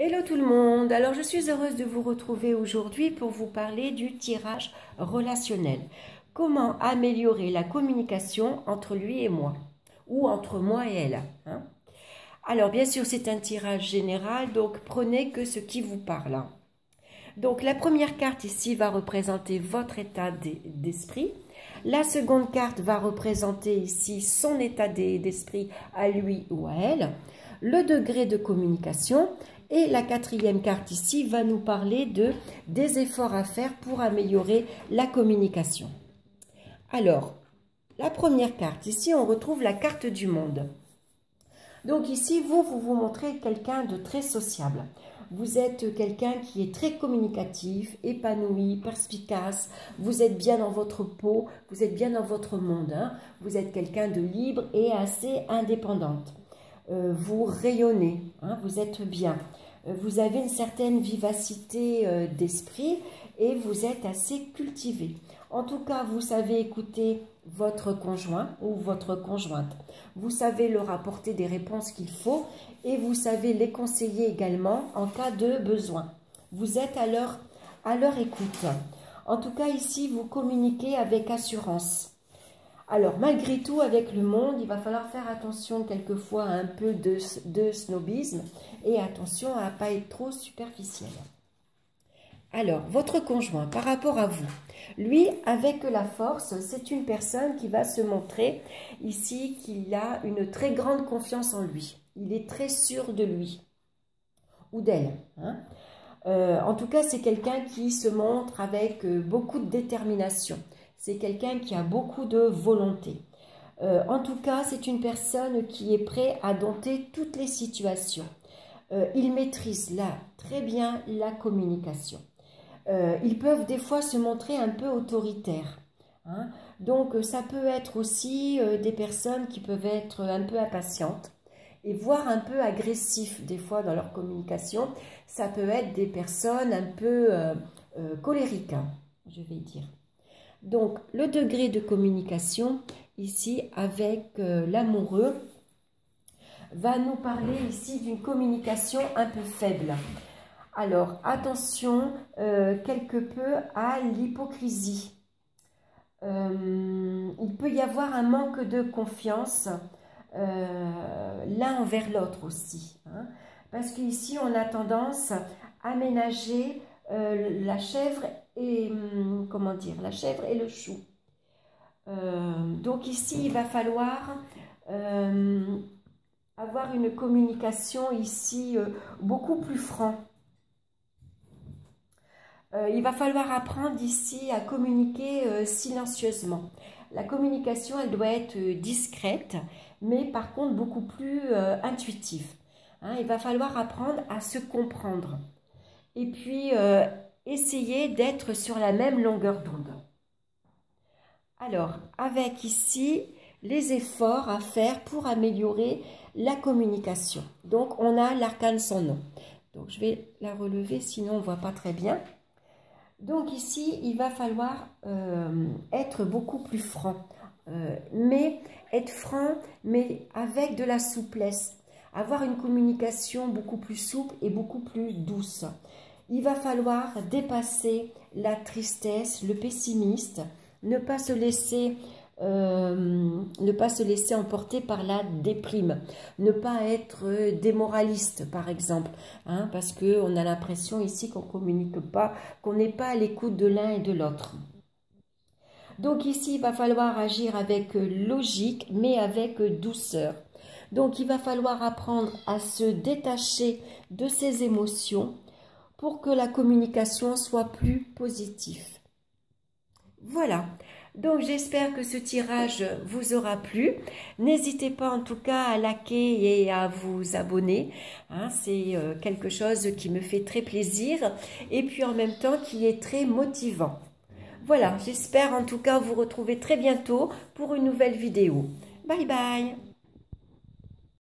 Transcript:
Hello tout le monde, alors je suis heureuse de vous retrouver aujourd'hui pour vous parler du tirage relationnel. Comment améliorer la communication entre lui et moi, ou entre moi et elle. Alors bien sûr c'est un tirage général, donc prenez que ce qui vous parle. Donc la première carte ici va représenter votre état d'esprit. La seconde carte va représenter ici son état d'esprit à lui ou à elle. Le degré de communication. Et la quatrième carte ici va nous parler des efforts à faire pour améliorer la communication. Alors, la première carte, ici on retrouve la carte du monde. Donc ici, vous montrez quelqu'un de très sociable. Vous êtes quelqu'un qui est très communicatif, épanoui, perspicace. Vous êtes bien dans votre peau, vous êtes bien dans votre monde. Vous êtes quelqu'un de libre et assez indépendante. Vous rayonnez, vous êtes bien. Vous avez une certaine vivacité d'esprit et vous êtes assez cultivé. En tout cas, vous savez écouter votre conjoint ou votre conjointe. Vous savez leur apporter des réponses qu'il faut et vous savez les conseiller également en cas de besoin. Vous êtes à leur écoute. En tout cas, ici, vous communiquez avec assurance. Alors, malgré tout, avec le monde, il va falloir faire attention quelquefois à un peu de snobisme et attention à ne pas être trop superficiel. Alors, votre conjoint, par rapport à vous, lui, avec la force, c'est une personne qui va se montrer ici qu'il a une très grande confiance en lui. Il est très sûr de lui ou d'elle. En tout cas, c'est quelqu'un qui se montre avec beaucoup de détermination. C'est quelqu'un qui a beaucoup de volonté. En tout cas, c'est une personne qui est prête à dompter toutes les situations. Il maîtrise là très bien la communication. Ils peuvent des fois se montrer un peu autoritaires. Donc, ça peut être aussi des personnes qui peuvent être un peu impatientes et voire un peu agressifs des fois dans leur communication. Ça peut être des personnes un peu colériques, je vais dire. Donc, le degré de communication, ici, avec l'amoureux, va nous parler ici d'une communication un peu faible. Alors, attention quelque peu à l'hypocrisie. Il peut y avoir un manque de confiance l'un envers l'autre aussi. Parce qu'ici, on a tendance à ménager la chèvre et la chèvre et le chou. Donc ici, il va falloir avoir une communication ici beaucoup plus franc. Il va falloir apprendre ici à communiquer silencieusement. La communication, elle doit être discrète, mais par contre beaucoup plus intuitive. Il va falloir apprendre à se comprendre. Et puis, essayer d'être sur la même longueur d'onde. Alors, avec ici, les efforts à faire pour améliorer la communication. Donc, on a l'arcane sans nom. Donc, je vais la relever, sinon on ne voit pas très bien. Donc, ici, il va falloir être beaucoup plus franc. Mais être franc, mais avec de la souplesse. Avoir une communication beaucoup plus souple et beaucoup plus douce. Il va falloir dépasser la tristesse, le pessimisme, ne pas se laisser emporter par la déprime, ne pas être démoraliste par exemple, parce qu'on a l'impression ici qu'on ne communique pas, qu'on n'est pas à l'écoute de l'un et de l'autre. Donc ici, il va falloir agir avec logique, mais avec douceur. Donc il va falloir apprendre à se détacher de ses émotions, pour que la communication soit plus positive. Voilà, donc j'espère que ce tirage vous aura plu. N'hésitez pas en tout cas à liker et à vous abonner. C'est quelque chose qui me fait très plaisir et puis en même temps qui est très motivant. Voilà, j'espère en tout cas vous retrouver très bientôt pour une nouvelle vidéo. Bye bye!